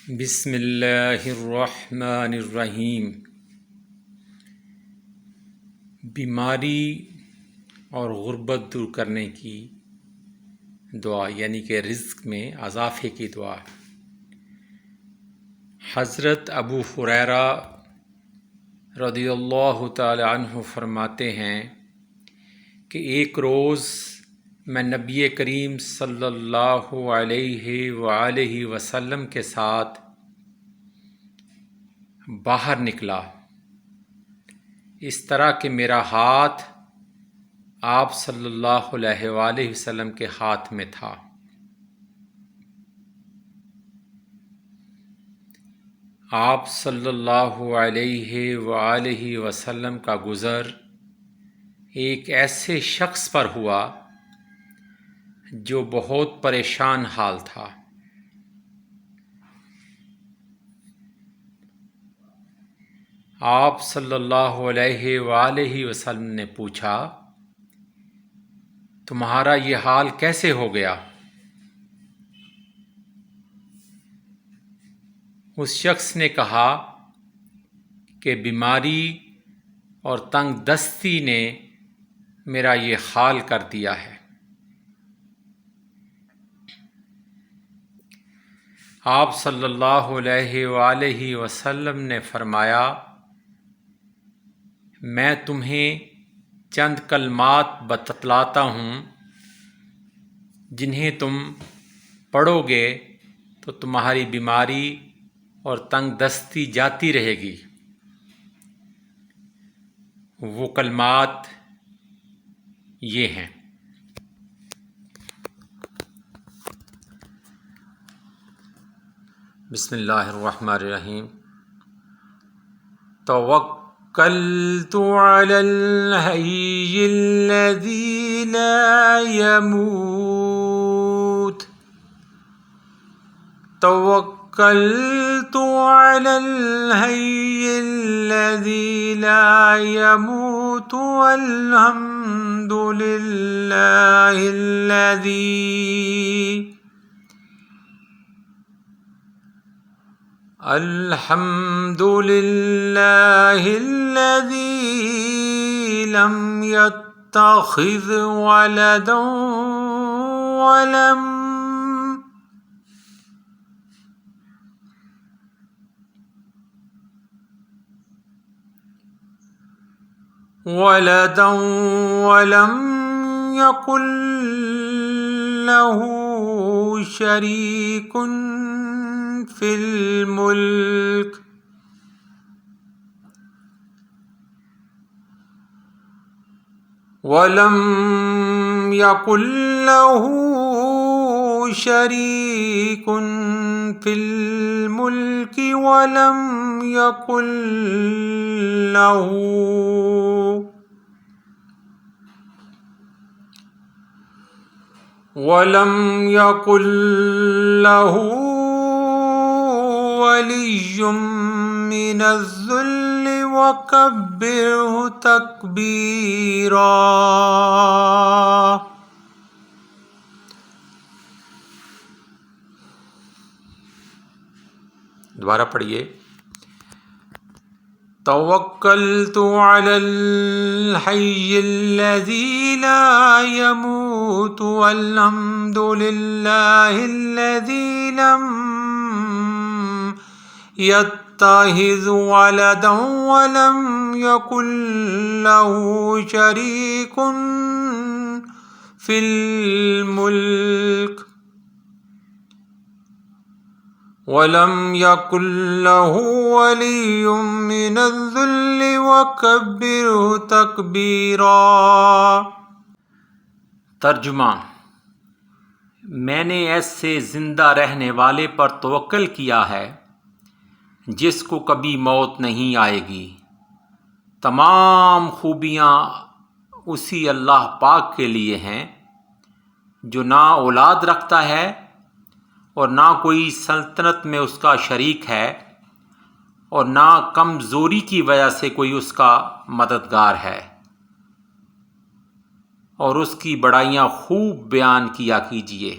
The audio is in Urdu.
بسم اللہ الرحمن الرحیم۔ بیماری اور غربت دور کرنے کی دعا یعنی کہ رزق میں اضافے کی دعا۔ حضرت ابو ہریرہ رضی اللہ تعالی عنہ فرماتے ہیں کہ ایک روز میں نبی کریم صلی اللہ علیہ وآلہ وسلم کے ساتھ باہر نکلا، اس طرح کہ میرا ہاتھ آپ صلی اللہ علیہ وآلہ وسلم کے ہاتھ میں تھا۔ آپ صلی اللہ علیہ وآلہ وسلم کا گزر ایک ایسے شخص پر ہوا جو بہت پریشان حال تھا۔ آپ صلی اللہ علیہ وآلہ وسلم نے پوچھا، تمہارا یہ حال کیسے ہو گیا؟ اس شخص نے کہا کہ بیماری اور تنگ دستی نے میرا یہ حال کر دیا ہے۔ آپ صلی اللہ علیہ وآلہ وسلم نے فرمایا، میں تمہیں چند کلمات بتلاتا ہوں جنہیں تم پڑھو گے تو تمہاری بیماری اور تنگ دستی جاتی رہے گی۔ وہ کلمات یہ ہیں: بسم اللہ الرحمن الرحیم۔ توکلت علی الحی الذی لا يموت، توکلت علی الحی الذی لا يموت والحمد للہ الذی لم يتخذ ولدا ولم يكن له شريك في الملك ولم يكن له شريك في الملك ولم يكن له ولي من الذل وكبره تكبيرا۔ دوبارہ پڑھیے۔ توکلت علی الحی الذی لا يموت والحمد للہ الذی لم يتخذ ولدا ولم يكن له شريك في الملك ولم يكن له ولي من الذل وكبره تكبيرا۔ ترجمہ: میں نے ایسے زندہ رہنے والے پر توکل کیا ہے جس کو کبھی موت نہیں آئے گی۔ تمام خوبیاں اسی اللہ پاک کے لیے ہیں جو نہ اولاد رکھتا ہے اور نہ کوئی سلطنت میں اس کا شریک ہے اور نہ کمزوری کی وجہ سے کوئی اس کا مددگار ہے، اور اس کی بڑائیاں خوب بیان کیا کیجیے۔